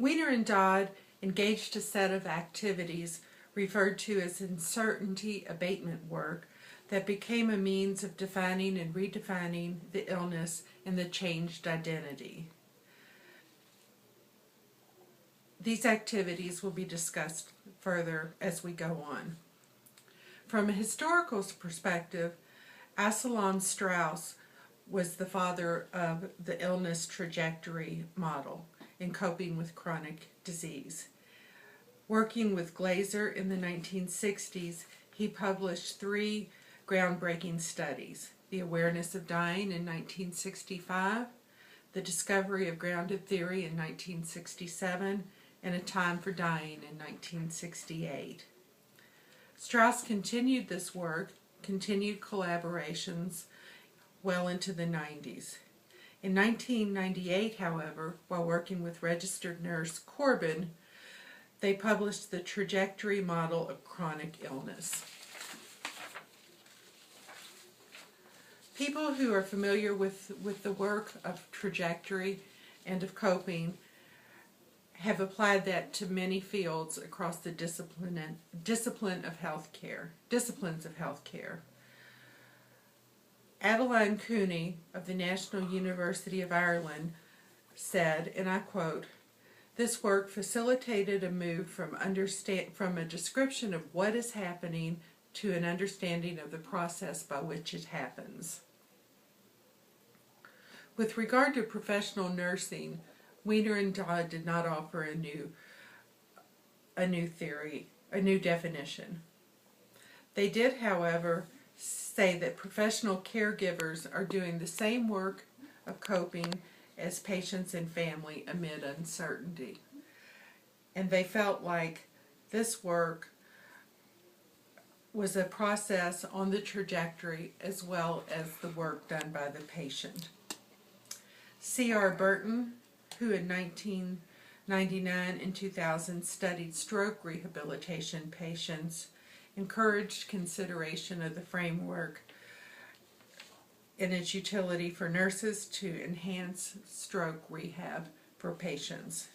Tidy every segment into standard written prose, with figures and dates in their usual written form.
Weiner and Dodd engaged a set of activities referred to as uncertainty abatement work that became a means of defining and redefining the illness and the changed identity. These activities will be discussed further as we go on. From a historical perspective, Absalom Strauss was the father of the illness trajectory model in coping with chronic disease. Working with Glaser in the 1960s, he published 3 groundbreaking studies: The Awareness of Dying in 1965, The Discovery of Grounded Theory in 1967, and A Time for Dying in 1968. Strauss continued this work, continued collaborations well into the 90s. In 1998, however, while working with registered nurse Corbin, they published the trajectory model of chronic illness. People who are familiar with the work of trajectory and of coping have applied that to many fields across the disciplines of healthcare. Adeline Cooney of the National University of Ireland said, and I quote, "This work facilitated a move from a description of what is happening to an understanding of the process by which it happens." With regard to professional nursing, Weiner and Dodd did not offer a new definition. They did, however, say that professional caregivers are doing the same work of coping as patients and family amid uncertainty. And they felt like this work was a process on the trajectory as well as the work done by the patient. C.R. Burton, who in 1999 and 2000 studied stroke rehabilitation patients, encouraged consideration of the framework and its utility for nurses to enhance stroke rehab for patients.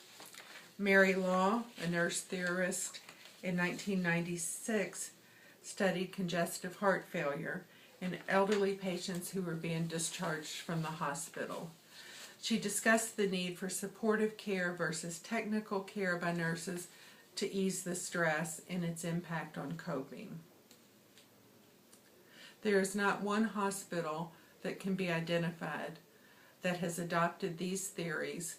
Mary Law, a nurse theorist, in 1996 studied congestive heart failure in elderly patients who were being discharged from the hospital. She discussed the need for supportive care versus technical care by nurses to ease the stress and its impact on coping. There is not one hospital that can be identified that has adopted these theories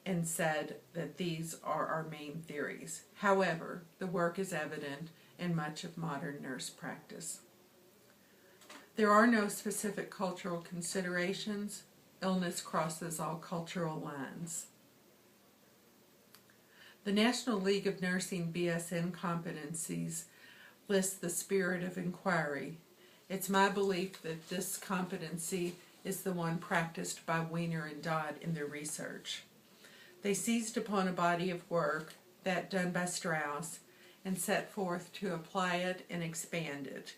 and said that these are our main theories. However, the work is evident in much of modern nurse practice. There are no specific cultural considerations. Illness crosses all cultural lines. The National League of Nursing BSN competencies lists the spirit of inquiry. It's my belief that this competency is the one practiced by Weiner and Dodd in their research. They seized upon a body of work, that done by Strauss, and set forth to apply it and expand it,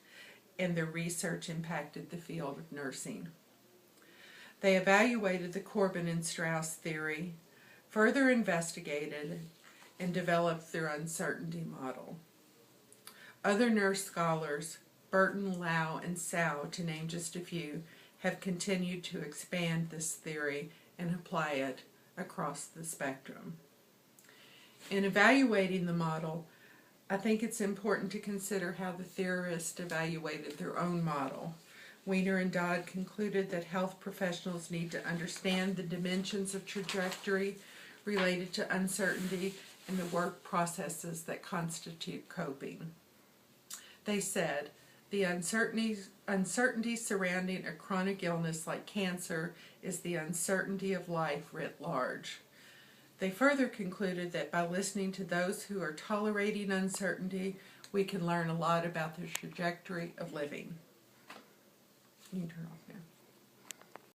and their research impacted the field of nursing. They evaluated the Corbin and Strauss theory, further investigated, and developed their uncertainty model. Other nurse scholars, Burton, Lau, and Sau, to name just a few, have continued to expand this theory and apply it across the spectrum. In evaluating the model, I think it's important to consider how the theorists evaluated their own model. Weiner and Dodd concluded that health professionals need to understand the dimensions of trajectory related to uncertainty and the work processes that constitute coping. They said, the uncertainty surrounding a chronic illness like cancer is the uncertainty of life writ large. They further concluded that by listening to those who are tolerating uncertainty, we can learn a lot about the trajectory of living. You can turn off.